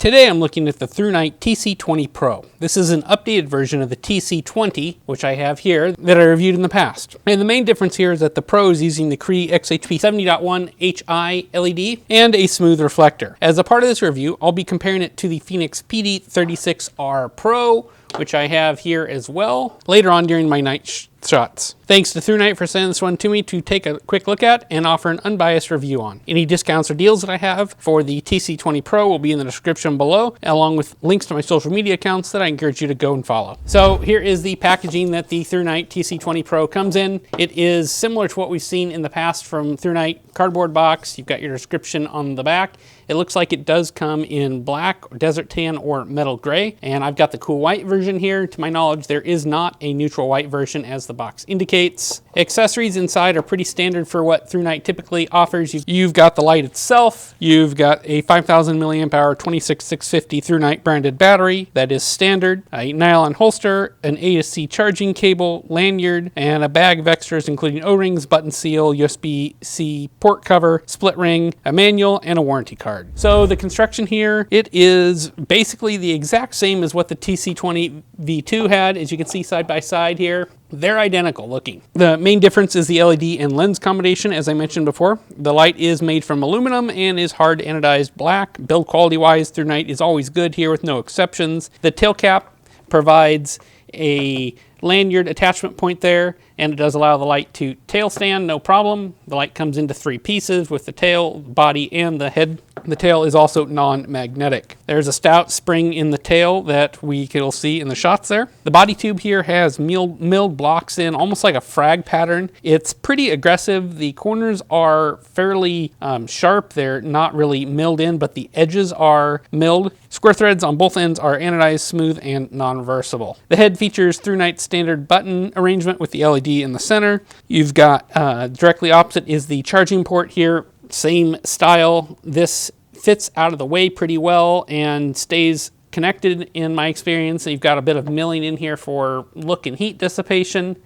Today I'm looking at the Thrunite TC20 Pro. This is an updated version of the TC20, which I have here, that I reviewed in the past. And the main difference here is that the Pro is using the Cree XHP 70.1 HI LED and a smooth reflector. As a part of this review, I'll be comparing it to the Fenix PD36R Pro, which I have here as well, later on during my night shots. Thanks to Thrunite for sending this one to me to take a quick look at and offer an unbiased review on. Any discounts or deals that I have for the TC20 Pro will be in the description below, along with links to my social media accounts that I encourage you to go and follow. So here is the packaging that the Thrunite TC20 Pro comes in. It is similar to what we've seen in the past from Thrunite. Cardboard box, you've got your description on the back. It looks like it does come in black, desert tan, or metal gray, and I've got the cool white version here. To my knowledge, there is not a neutral white version as the box indicates. Accessories inside are pretty standard for what Thrunite typically offers. You've got the light itself, you've got a 5,000 milliamp hour 26650 Thrunite branded battery that is standard, a nylon holster, an A to C charging cable, lanyard, and a bag of extras including O-rings, button seal, USB-C port cover, split ring, a manual, and a warranty card. So the construction here, it is basically the exact same as what the TC20 V2 had, as you can see side by side here. They're identical looking. The main difference is the LED and lens combination, as I mentioned before. The light is made from aluminum and is hard anodized black. Build quality wise, Thrunite is always good here with no exceptions. The tail cap provides a lanyard attachment point there, and it does allow the light to tail stand, no problem. The light comes into 3 pieces with the tail, body, and the head. The tail is also non-magnetic. There's a stout spring in the tail that we can see in the shots there. The body tube here has milled blocks in, almost like a frag pattern. It's pretty aggressive. The corners are fairly sharp. They're not really milled in, but the edges are milled. Square threads on both ends are anodized, smooth, and non-reversible. The head features Thrunite's standard button arrangement with the LED in the center. You've got directly opposite is the charging port here. Same style. This fits out of the way pretty well and stays connected in my experience. You've got a bit of milling in here for look and heat dissipation.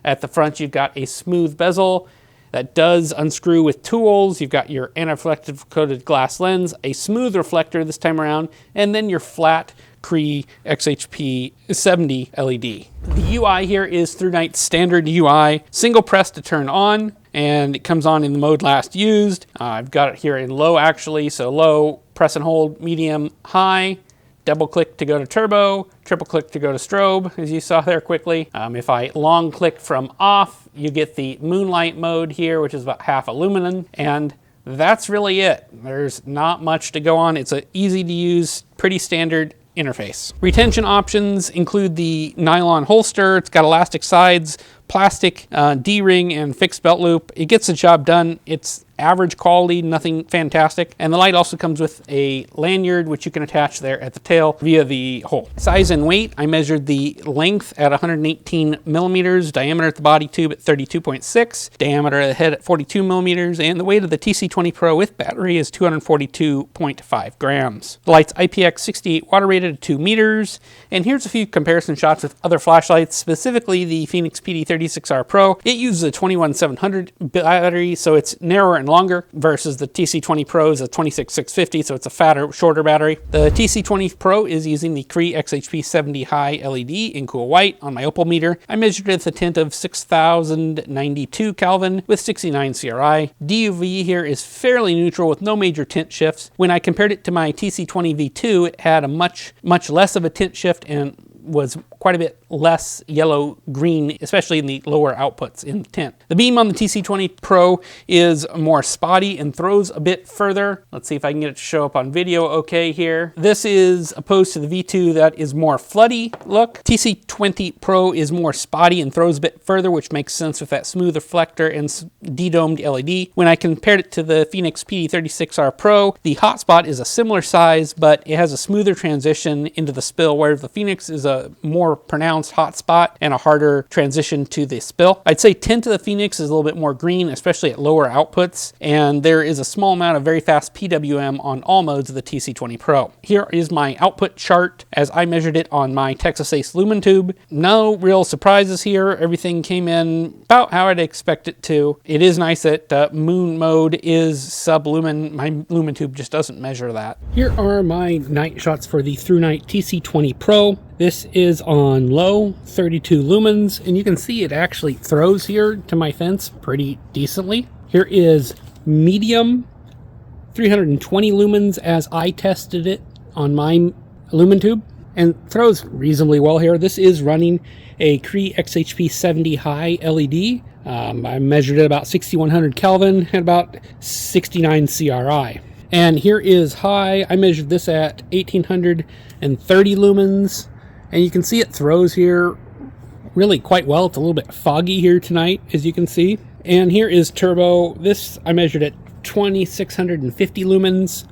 At the front, you've got a smooth bezel that does unscrew with tools. You've got your anti-reflective coated glass lens, a smooth reflector this time around, and then your flat Cree XHP 70 LED. The UI here is Thrunite's standard UI, single press to turn on, and it comes on in the mode last used. I've got it here in low actually, so low, press and hold, medium, high, double click to go to turbo, triple click to go to strobe, as you saw there quickly. If I long click from off, you get the moonlight mode here, which is about half a lumen, and that's really it. There's not much to go on. It's an easy to use, pretty standard interface. Retention options include the nylon holster. It's got elastic sides, plastic D-ring, and fixed belt loop. It gets the job done. It's average quality, nothing fantastic. And the light also comes with a lanyard, which you can attach there at the tail via the hole. Size and weight, I measured the length at 118 millimeters, diameter at the body tube at 32.6, diameter of the head at 42 millimeters, and the weight of the TC20 Pro with battery is 242.5 grams. The light's IPX68 water rated at 2 meters. And here's a few comparison shots with other flashlights, specifically the Fenix PD36R Pro. It uses a 21700 battery, so it's narrower and longer, versus the TC20 Pro is a 26650, so it's a fatter, shorter battery. The TC20 Pro is using the Cree XHP 70 high LED in cool white on my opal meter. I measured it with a tint of 6092 Kelvin with 69 CRI. DUV here is fairly neutral with no major tint shifts. When I compared it to my TC20 V2, it had a much less of a tint shift and was quite a bit less yellow-green, especially in the lower outputs in tint. The beam on the TC20 Pro is more spotty and throws a bit further. Let's see if I can get it to show up on video okay here. This is opposed to the V2 that is more floody look. TC20 Pro is more spotty and throws a bit further, which makes sense with that smooth reflector and de-domed LED. When I compared it to the Fenix PD36R Pro, the hotspot is a similar size, but it has a smoother transition into the spill, where the Fenix is a more more pronounced hotspot and a harder transition to the spill. I'd say tint to the Phoenix is a little bit more green, especially at lower outputs, and there is a small amount of very fast PWM on all modes of the TC20 Pro. Here is my output chart as I measured it on my Texas Ace Lumen tube. No real surprises here. Everything came in about how I'd expect it to. It is nice that moon mode is sub-lumen. My lumen tube just doesn't measure that. Here are my night shots for the Thrunite TC20 Pro. This is on low, 32 lumens, and you can see it actually throws here to my fence pretty decently. Here is medium, 320 lumens as I tested it on my lumen tube, and throws reasonably well here. This is running a Cree XHP70 high LED. I measured it about 6100 Kelvin and about 69 CRI. And here is high. I measured this at 1830 lumens, and you can see it throws here really quite well. It's a little bit foggy here tonight, as you can see. And here is turbo. This I measured at 2650 lumens.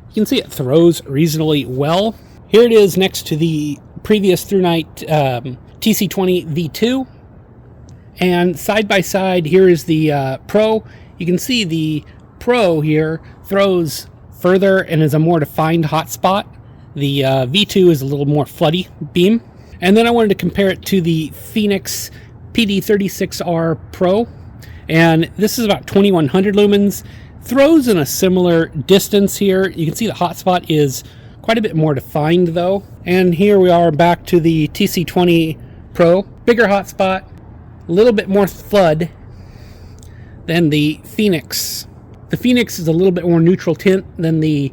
You can see it throws reasonably well. Here it is next to the previous Thrunite TC20 V2. And side by side, here is the Pro. You can see the Pro here throws further and is a more defined hotspot. The V2 is a little more floody beam. And then I wanted to compare it to the Phoenix PD36R Pro. And this is about 2100 lumens. Throws in a similar distance here. You can see the hotspot is quite a bit more defined though. And here we are back to the TC20 Pro. Bigger hotspot, a little bit more flood than the Phoenix. The Phoenix is a little bit more neutral tint than the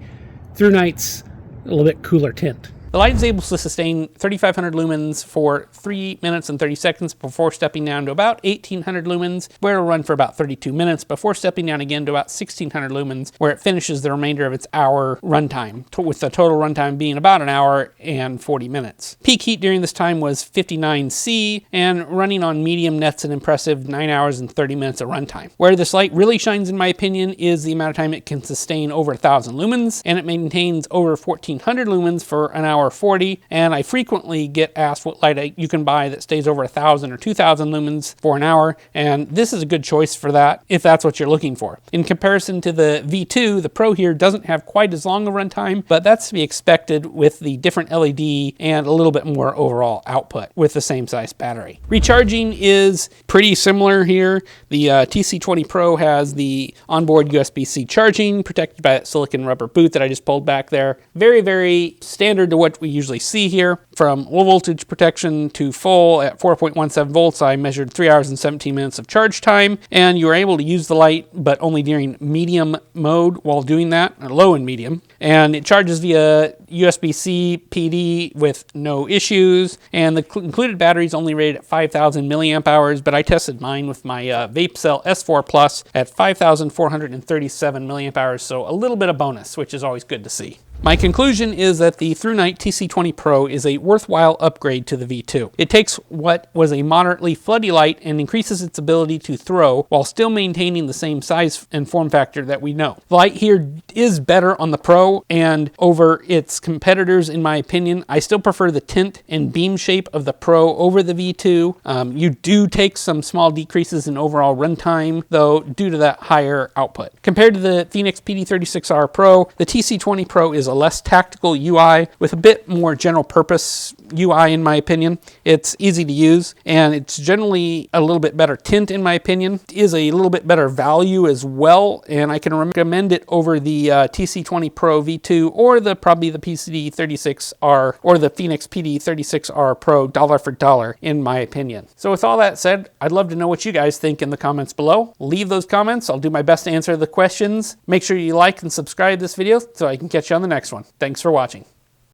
Thrunite's a little bit cooler tint. The light is able to sustain 3500 lumens for 3 minutes and 30 seconds before stepping down to about 1800 lumens, where it'll run for about 32 minutes before stepping down again to about 1600 lumens, where it finishes the remainder of its hour runtime, with the total runtime being about an hour and 40 minutes. Peak heat during this time was 59C, and running on medium nets an impressive 9 hours and 30 minutes of runtime. Where this light really shines, in my opinion, is the amount of time it can sustain over 1000 lumens, and it maintains over 1400 lumens for an hour 40, and I frequently get asked what light you can buy that stays over 1000 or 2000 lumens for an hour, and this is a good choice for that if that's what you're looking for. In comparison to the V2, the Pro here doesn't have quite as long a runtime, but that's to be expected with the different LED and a little bit more overall output with the same size battery. Recharging is pretty similar here. The TC20 Pro has the onboard USB-C charging protected by that silicon rubber boot that I just pulled back there. Very, very standard to what we usually see here. From low voltage protection to full at 4.17 volts, I measured 3 hours and 17 minutes of charge time, and you were able to use the light, but only during medium mode while doing that, or low and medium. And it charges via USB-C PD with no issues, and the included battery is only rated at 5000 milliamp hours, but I tested mine with my VapeCell S4 Plus at 5437 milliamp hours, so a little bit of bonus, which is always good to see. My conclusion is that the Thrunite TC20 Pro is a worthwhile upgrade to the V2. It takes what was a moderately floody light and increases its ability to throw while still maintaining the same size and form factor that we know. The light here is better on the Pro, and over its competitors, in my opinion. I still prefer the tint and beam shape of the Pro over the V2. You do take some small decreases in overall runtime, though, due to that higher output. Compared to the Phoenix PD36R Pro, the TC20 Pro is a less tactical UI with a bit more general purpose UI, in my opinion. It's easy to use, and it's generally a little bit better tint, in my opinion. It is a little bit better value as well, and I can recommend it over the TC20 Pro V2 or probably the PD36R or the Phoenix PD36R Pro dollar for dollar, in my opinion. So with all that said, I'd love to know what you guys think in the comments below. Leave those comments. I'll do my best to answer the questions. Make sure you like and subscribe this video so I can catch you on the next one. Thanks for watching.